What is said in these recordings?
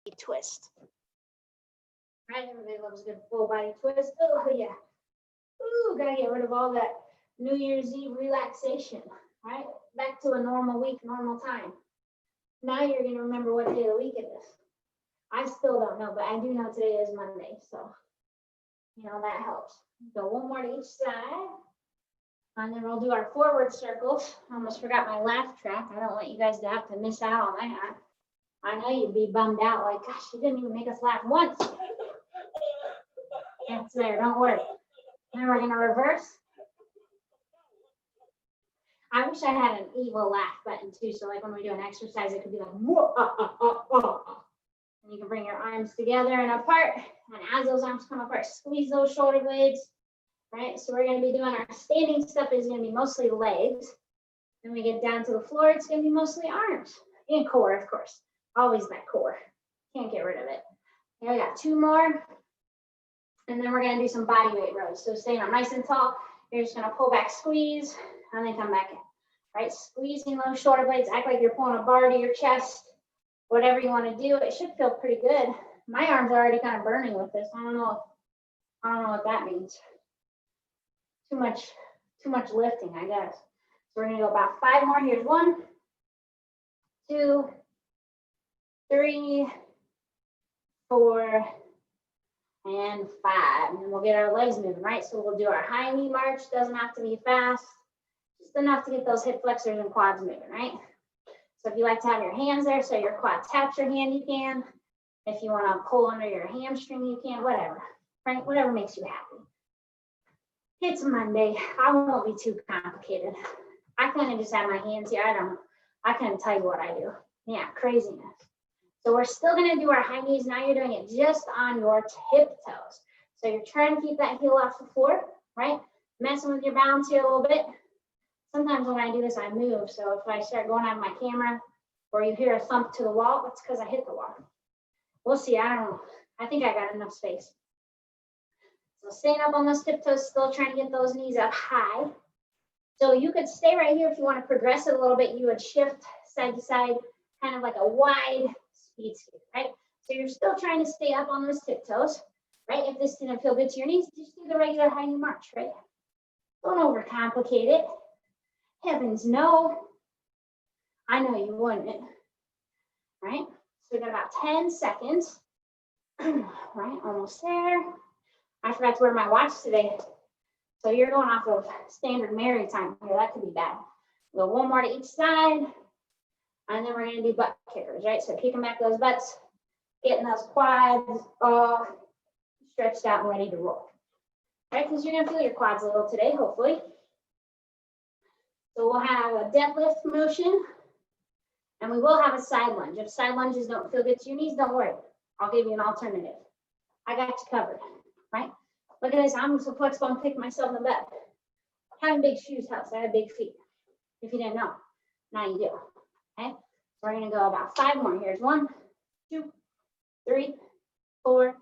twist. Right, everybody loves a good full body twist. Oh yeah. Ooh, gotta get rid of all that New Year's Eve relaxation. Right, back to a normal week, normal time. Now you're gonna remember what day of the week it is. I still don't know, but I do know today is Monday, so you know that helps. Go one more to each side, and then we'll do our forward circles. I almost forgot my laugh track. I don't want you guys to have to miss out on that. I know you'd be bummed out, like, gosh, you didn't even make us laugh once. It's there, don't worry. Then we're gonna reverse. I wish I had an evil laugh button too, so like when we do an exercise, it could be like, and you can bring your arms together and apart, and as those arms come apart, squeeze those shoulder blades, right? So we're gonna be doing our standing stuff is gonna be mostly legs. Then we get down to the floor, it's gonna be mostly arms and core, of course. Always that core, can't get rid of it. Here we got 2 more. And then we're gonna do some body weight rows. So staying up nice and tall, you're just gonna pull back, squeeze, and then come back in, right? Squeezing those shoulder blades, act like you're pulling a bar to your chest, whatever you wanna do. It should feel pretty good. My arms are already kind of burning with this. I don't know what that means. Too much lifting, I guess. So we're gonna go about 5 more. Here's 1, 2, 3, 4, and 5. And then we'll get our legs moving, right? So we'll do our high knee march. Doesn't have to be fast, just enough to get those hip flexors and quads moving, right? So if you like to have your hands there so your quad taps your hand, you can. If you want to pull under your hamstring, you can, whatever, right? Whatever makes you happy. It's Monday. I won't be too complicated. I kind of just have my hands here. I can't tell you what I do. Yeah, craziness. So we're still gonna do our high knees. Now you're doing it just on your tiptoes. So you're trying to keep that heel off the floor, right? Messing with your balance here a little bit. Sometimes when I do this, I move. So if I start going out of my camera or you hear a thump to the wall, that's because I hit the wall. We'll see, I don't know. I think I got enough space. So staying up on those tiptoes, still trying to get those knees up high. So you could stay right here if you want to progress it a little bit. You would shift side to side, kind of like a wide speed skate, right? So you're still trying to stay up on those tiptoes, right? If this didn't feel good to your knees, just do the regular high knee march, right? Don't overcomplicate it. Heavens no. I know you wouldn't, right? So we got about 10 seconds, right? Almost there. I forgot to wear my watch today. So you're going off of standard Mary time here. That could be bad. Go 1 more to each side. And then we're going to do butt kickers, right? So kicking back those butts, getting those quads all stretched out and ready to roll, right? Because you're going to feel your quads a little today, hopefully. So we'll have a deadlift motion, and we will have a side lunge. If side lunges don't feel good to your knees, don't worry. I'll give you an alternative. I got you covered, right? Look at this. I'm so flexible. I'm kicking myself in the butt. Having big shoes helps. I have big feet. If you didn't know, now you do. Okay, so we're gonna go about 5 more. Here's 1, 2, 3, 4,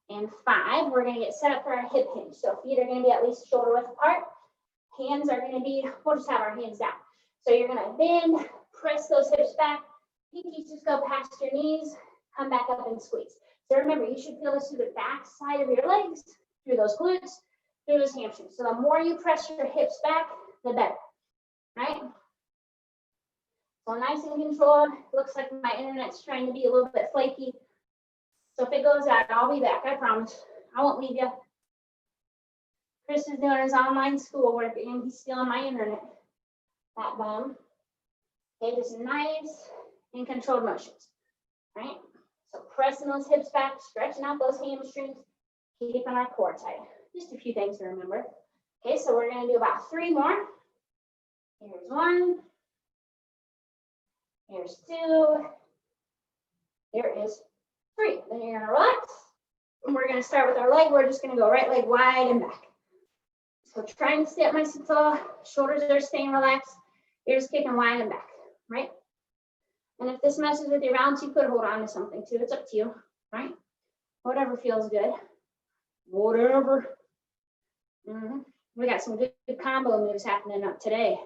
and 5. We're gonna get set up for our hip hinge. So feet are gonna be at least shoulder width apart. Hands are gonna be, we'll just have our hands down. So you're gonna bend, press those hips back. Pinkies just go past your knees, come back up and squeeze. So remember, you should feel this through the back side of your legs, through those glutes, through those hamstrings. So the more you press your hips back, the better, right? So nice and controlled. Looks like my internet's trying to be a little bit flaky. So if it goes out, I'll be back, I promise. I won't leave you. Chris is doing his online schoolwork and he's stealing my internet. That bum. Okay, just nice and controlled motions, right? So pressing those hips back, stretching out those hamstrings, keeping our core tight. Just a few things to remember. Okay, so we're gonna do about 3 more. Here's 1. Here's 2. Here is 3. Then you're gonna relax. And we're gonna start with our leg. We're just gonna go right leg wide and back. So trying to stay up nice and tall. Shoulders are staying relaxed. You're just kicking wide and back, right? And if this messes with your balance, you could hold on to something too. It's up to you, right? Whatever feels good. Whatever. We got some good combo moves happening up today.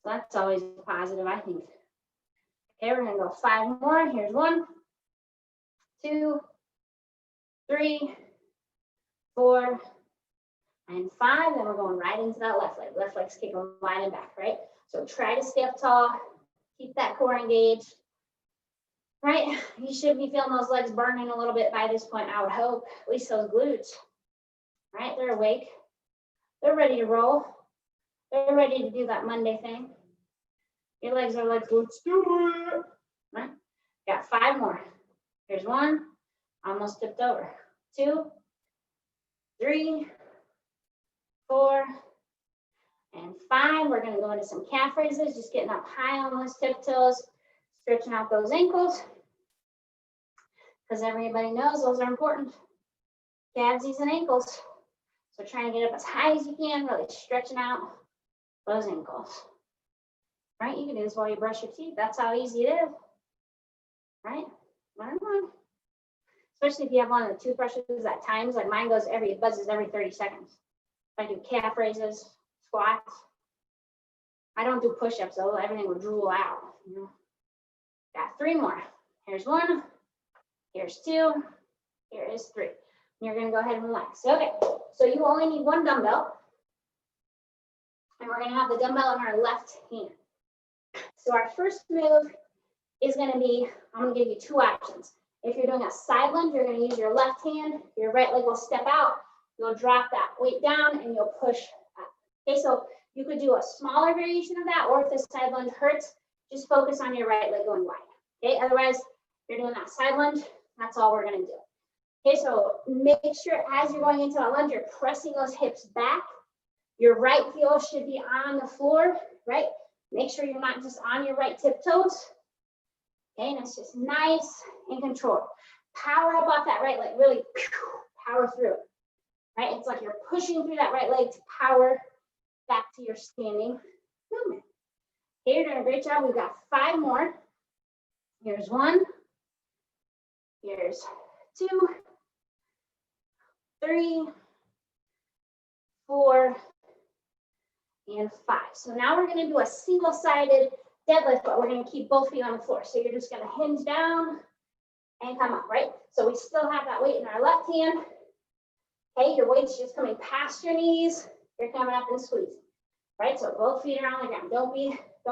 So that's always positive, I think. Okay, we're gonna go 5 more. Here's 1, 2, 3, 4, and 5. Then we're going right into that left leg. Left leg's kicking wide and back, right? So try to stay up tall. Keep that core engaged, right? You should be feeling those legs burning a little bit by this point, I would hope. At least those glutes, right? They're awake. They're ready to roll. They're ready to do that Monday thing. Your legs are like, let's do it, right? Got 5 more. Here's 1. Almost tipped over. 2, 3, 4, and 5. We're going to go into some calf raises, just getting up high on those tiptoes, stretching out those ankles, because everybody knows those are important. Calvesies and ankles. So trying to get up as high as you can, really stretching out those ankles. Right? You can do this while you brush your teeth. That's how easy it is. Right? Learn one. Especially if you have one of the toothbrushes at times, like mine buzzes every 30 seconds. I do calf raises, squats. I don't do push-ups though, everything will drool out. You know? Got 3 more. Here's 1, here's 2, here is 3. And you're gonna go ahead and relax. Okay, so you only need 1 dumbbell. And we're gonna have the dumbbell in our left hand. So our first move is gonna be, I'm gonna give you 2 options. If you're doing a side lunge, you're gonna use your left hand, your right leg will step out, you'll drop that weight down and you'll push up. Okay, so you could do a smaller variation of that, or if the side lunge hurts, just focus on your right leg going wide. Okay, otherwise, you're doing that side lunge, that's all we're gonna do. Okay, so make sure as you're going into a lunge, you're pressing those hips back. Your right heel should be on the floor, right? Make sure you're not just on your right tiptoes. Okay, and it's just nice and controlled. Power up off that right leg, really power through it, right? It's like you're pushing through that right leg to power back to your standing movement. Okay, you're doing a great job. We've got 5 more. Here's 1, here's 2, 3, 4, and 5. So now we're going to do a single-sided deadlift, but we're going to keep both feet on the floor. So you're just going to hinge down and come up, right? So we still have that weight in our left hand. Okay, your weight's just coming past your knees. You're coming up and squeezing, right? So both feet are on the ground. Don't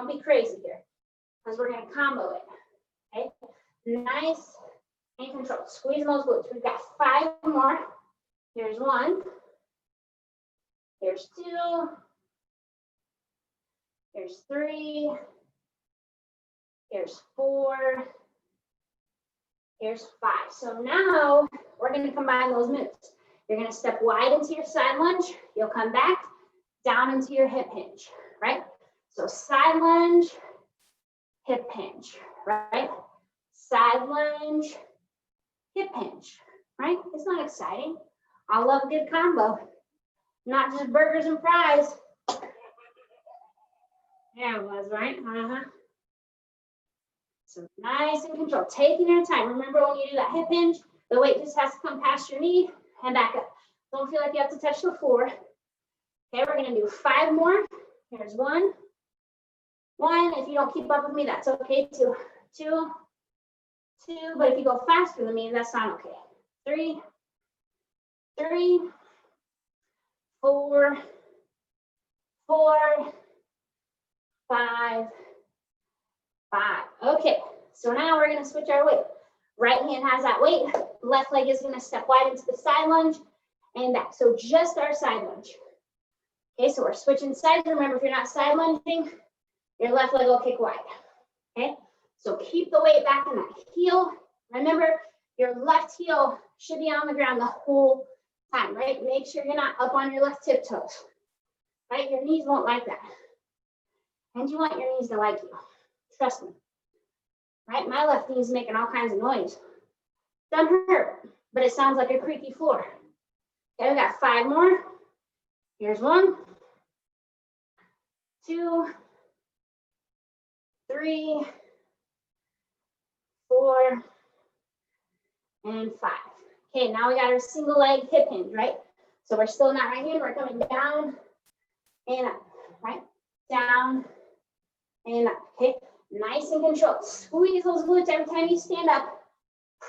be crazy here, because we're going to combo it. Okay, nice and controlled. Squeeze those glutes. We've got 5 more. Here's 1. Here's 2. Here's 3. Here's 4. Here's 5. So now we're going to combine those moves. You're going to step wide into your side lunge. You'll come back down into your hip hinge, right? So side lunge, hip hinge, right? Side lunge, hip hinge, right? It's not exciting. I love a good combo, not just burgers and fries. Yeah, it was, right? So nice and controlled, taking your time. Remember, when you do that hip hinge, the weight just has to come past your knee and back up. Don't feel like you have to touch the floor. Okay, we're gonna do 5 more. Here's 1. 1, if you don't keep up with me, that's okay. 2, 2, 2, but if you go faster than me, that's not okay. 3, 3, 4, 4, 5, 5. Okay, so now we're gonna switch our weight. Right hand has that weight. Left leg is gonna step wide into the side lunge and back. So just our side lunge. Okay, so we're switching sides. Remember, if you're not side lunging, your left leg will kick wide. Okay, so keep the weight back in that heel. Remember, your left heel should be on the ground the whole time, right? Make sure you're not up on your left tiptoes, right? Your knees won't like that. And you want your knees to like you. Trust me. Right? My left knee is making all kinds of noise. Doesn't hurt, but it sounds like a creaky floor. Okay, we got 5 more. Here's 1, 2, 3, 4, and 5. Okay, now we got our single leg hip hinge, right? So we're still not right hand, we're coming down and up, right? Down and up, okay? Nice and controlled. Squeeze those glutes every time you stand up.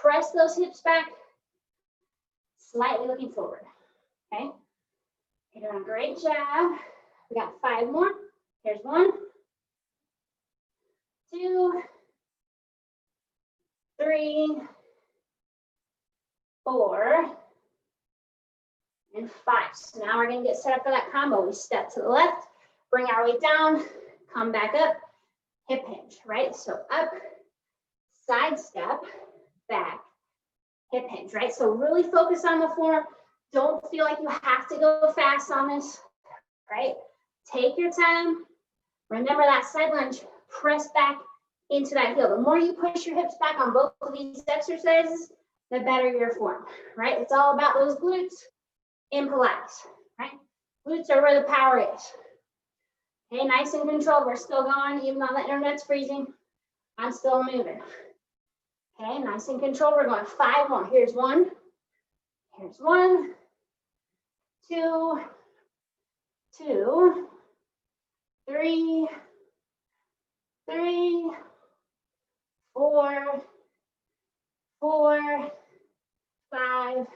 Press those hips back, slightly looking forward, okay? You're doing a great job. We got 5 more. Here's 1, 2, 3, 4, and 5. So now we're gonna get set up for that combo. We step to the left, bring our weight down, come back up, hip hinge, right? So up, side step, back, hip hinge, right? So really focus on the form. Don't feel like you have to go fast on this, right? Take your time. Remember that side lunge, press back into that heel. The more you push your hips back on both of these exercises, the better your form, right? It's all about those glutes in Pilates, right? Glutes are where the power is. Okay, nice and controlled. We're still going, even though the internet's freezing. I'm still moving. Okay, nice and controlled. We're going 5 more. Here's 1. Here's 1, 2, 2, 3, 3, 4, 4, 5,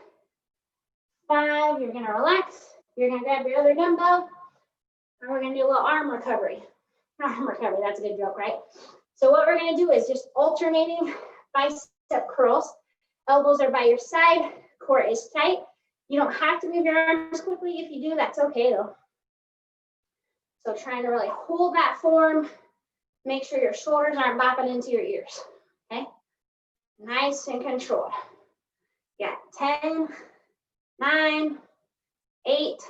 5. You're gonna relax. You're gonna grab your other dumbbell, and we're gonna do a little arm recovery. Arm recovery, that's a good joke, right? So what we're gonna do is just alternating bicep curls. Elbows are by your side, core is tight. You don't have to move your arms quickly. If you do, that's okay though. So trying to really hold that form. Make sure your shoulders aren't bopping into your ears, okay? Nice and controlled. Yeah, 10, 9, 8,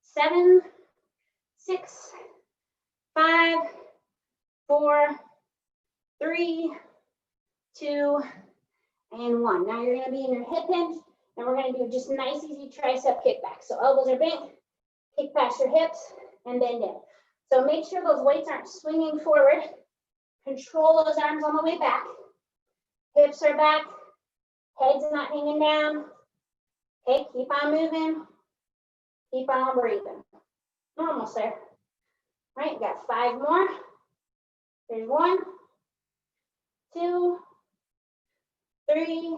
7, 6, 5, 4, 3, 2, and 1. Now you're gonna be in your hip hinge, and we're gonna do just nice, easy tricep kickback. So elbows are bent, kick past your hips, and bend in. So make sure those weights aren't swinging forward. Control those arms on the way back. Hips are back, head's not hanging down. Okay, keep on moving, keep on breathing. Almost there. Right, got 5 more. There's 1, 2, 3,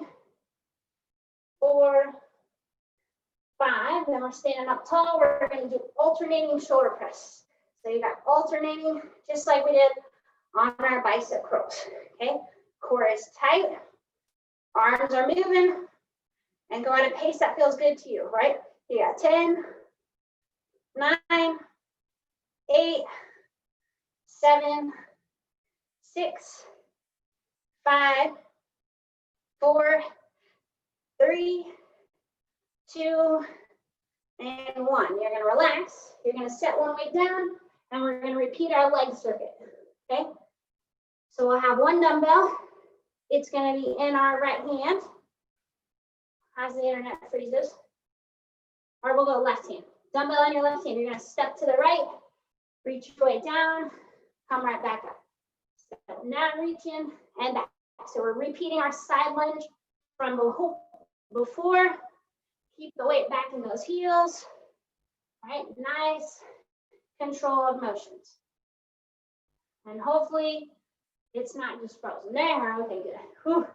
4, 5. Then we're standing up tall. We're going to do alternating shoulder press. So you got alternating, just like we did on our bicep curls. Okay, core is tight, arms are moving, and go at a pace that feels good to you, right? You got 10, 9, 8, 7, 6, 5, 4, 3, 2, and 1. You're going to relax. You're going to set one weight down, and we're going to repeat our leg circuit. Okay? So we'll have 1 dumbbell. It's going to be in our right hand. As the internet freezes. Or we'll go left hand. Dumbbell in your left hand. You're going to step to the right, reach your weight down, come right back up. Step down, reaching, and back. So we're repeating our side lunge from before. Keep the weight back in those heels. Right? Nice, controlled motions. And hopefully it's not just frozen. There, okay, good. Whew.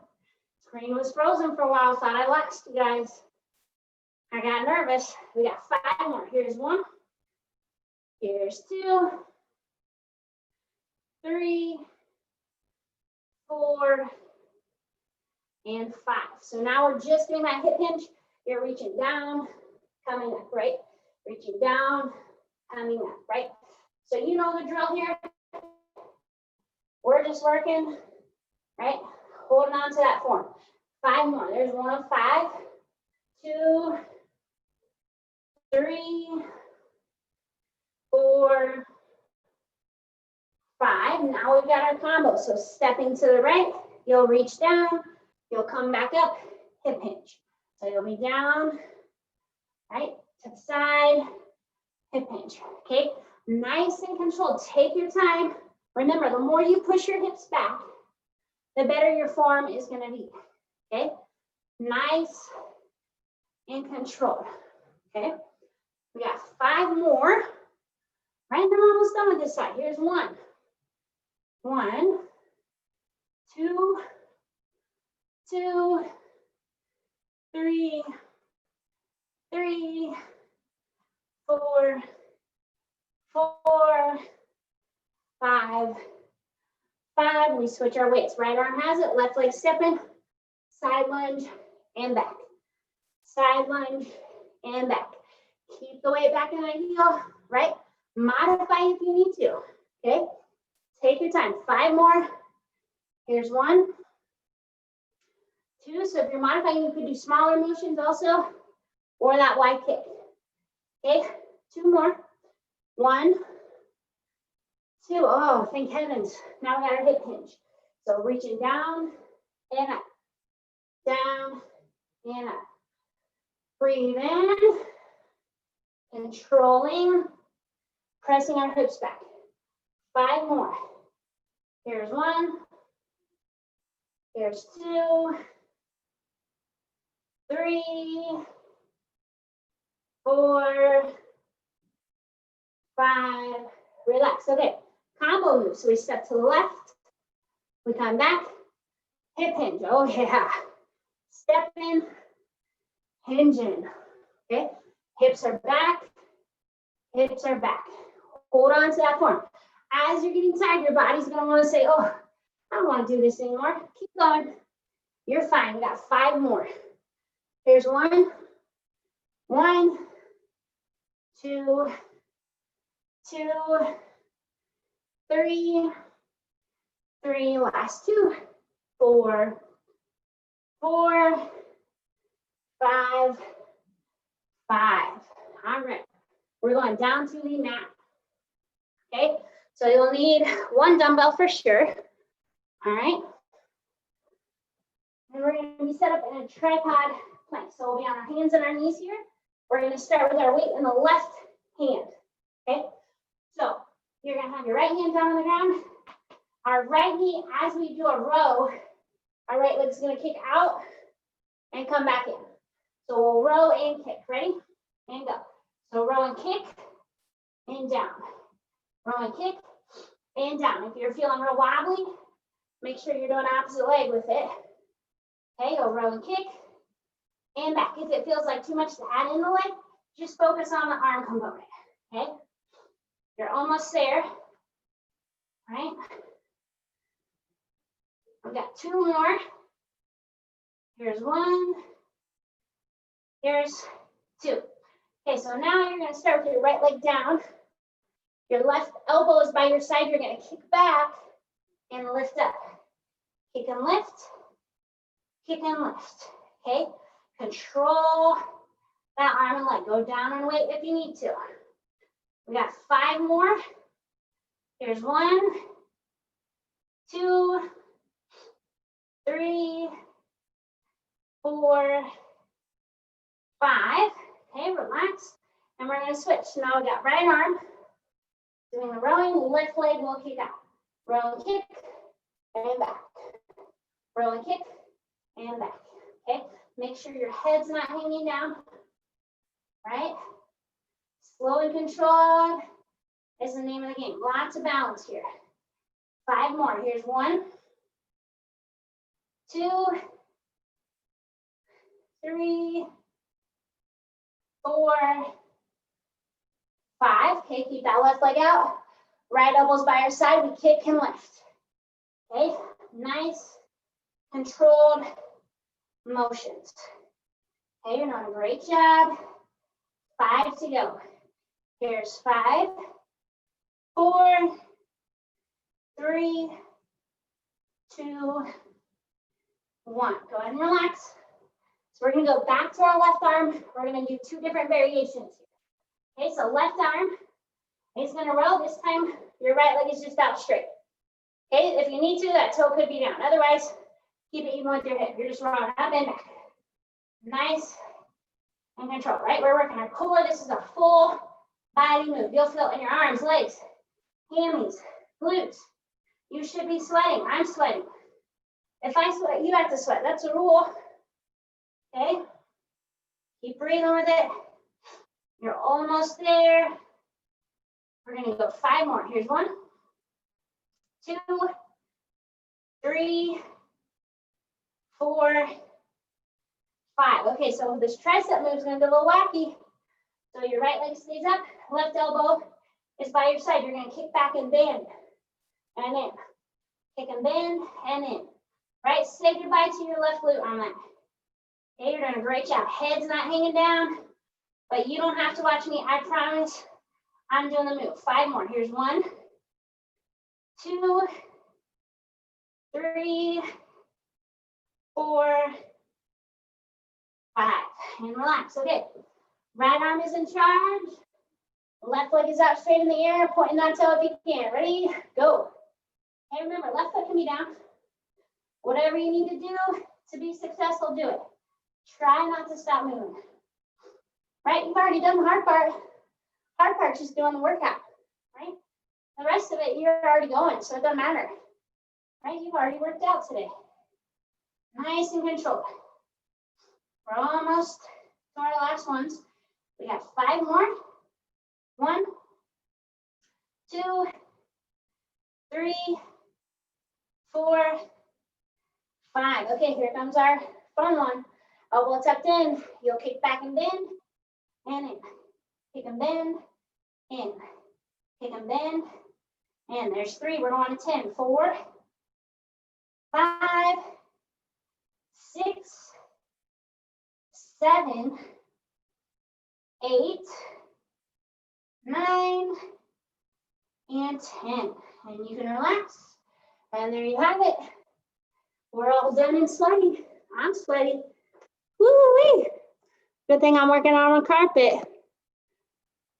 Screen was frozen for a while, thought I lost you guys. I got nervous. We got 5 more. Here's 1. Here's 2, 3, 4, and 5. So now we're just doing that hip hinge. You're reaching down, coming up, right? Reaching down, coming up, right? So you know the drill here. We're just working, right? Holding on to that form. 5 more. There's 1 of 5, 2, 3, 4, 5. Now we've got our combo. So stepping to the right, you'll reach down, you'll come back up, hip hinge. So you'll be down, right, to the side, hip hinge, okay? Nice and controlled. Take your time. Remember, the more you push your hips back, the better your form is going to be, okay? Nice and controlled, okay? We got 5 more. Right, and I'm almost done with this side. Here's 1. 1, 2, 2, 3, 4, 4, 5, 5. We switch our weights. Right arm has it, left leg stepping, side lunge and back. Side lunge and back. Keep the weight back in the heel, right? Modify if you need to, okay? Take your time. 5 more. Here's 1, 2. So if you're modifying, you could do smaller motions also, or that wide kick. Okay, 2 more. 1, 2. Oh, thank heavens. Now we got our hip hinge. So reaching down and up, down and up. Breathe in, controlling, pressing our hips back. 5 more. Here's 1. Here's 2, 3, 4, 5. Relax. Okay. Combo move. So we step to the left. We come back. Hip hinge. Oh, yeah. Step in. Hinge in. Okay. Hips are back. Hips are back. Hold on to that form. As you're getting tired, your body's going to want to say, oh, I don't want to do this anymore. Keep going. You're fine. We got 5 more. Here's 1, 1, 2, 2, 3, 3. Last 2, 4, 4, 5, 5. All right. We're going down to the mat. Okay. So you'll need 1 dumbbell for sure. All right. And we're going to be set up in a tripod plank. So we'll be on our hands and our knees here. We're going to start with our weight in the left hand. Okay. So you're going to have your right hand down on the ground. Our right knee, as we do a row, our right leg's going to kick out and come back in. So we'll row and kick. Ready? And go. So row and kick and down. Row and kick and down. If you're feeling real wobbly, make sure you're doing opposite leg with it. Okay, go row and kick and back. If it feels like too much to add in the leg, just focus on the arm component. Okay, you're almost there. Right? We've got 2 more. Here's 1. Here's 2. Okay, so now you're going to start with your right leg down. Your left elbow is by your side. You're going to kick back and lift up. Kick and lift. Kick and lift. Okay? Control that arm and leg. Go down and weight if you need to. We got 5 more. Here's 1, 2, 3, 4, 5. Okay, relax. And we're going to switch. So now we got right arm. Doing the rowing, left leg will kick out. Row and kick, and back. Row and kick, and back. Okay, make sure your head's not hanging down. Right? Slow and controlled is the name of the game. Lots of balance here. 5 more. Here's 1, 2, 3, 4, 5. Okay, keep that left leg out. Right elbow's by your side. We kick and lift. Okay, nice, controlled motions. Okay, you're doing a great job. 5 to go. Here's 5, 4, 3, 2, 1. Go ahead and relax. So we're going to go back to our left arm. We're going to do 2 different variations here. Okay, so left arm is going to row. This time, your right leg is just out straight. Okay, if you need to, that toe could be down. Otherwise, keep it even with your hip. You're just rowing up and back. Nice and control, right? We're working our core. This is a full body move. You'll feel it in your arms, legs, hammies, glutes. You should be sweating. I'm sweating. If I sweat, you have to sweat. That's a rule. Okay? Keep breathing with it. You're almost there. We're going to go 5 more. Here's 1, 2, 3, 4, 5. Okay, so this tricep move is going to be a little wacky. So your right leg stays up, left elbow is by your side. You're going to kick back and bend and in. Kick and bend and in. Right, say goodbye to your left glute on that. Okay, you're doing a great job. Head's not hanging down, but you don't have to watch me. I promise I'm doing the move. 5 more. Here's 1, 2, 3, 4, 5. And relax. Okay. Right arm is in charge. Left leg is out straight in the air, pointing that toe if you can. Ready? Go. And remember, left foot can be down. Whatever you need to do to be successful, do it. Try not to stop moving. Right? You've already done the hard part. Hard part's just doing the workout. Right? The rest of it, you're already going, so it doesn't matter. Right? You've already worked out today. Nice and controlled. We're almost to our last ones. We got 5 more. 1, 2, 3, 4, 5. Okay, here comes our fun one. Elbow tucked in. You'll kick back and bend and in. Kick and bend, in. Kick and bend, in. There's 3. We're going to 10. 4, 5, 6, 7, 8, 9, and 10. And you can relax. And there you have it. We're all done and sweaty. I'm sweaty. Woo-wee. Good thing I'm working on a carpet.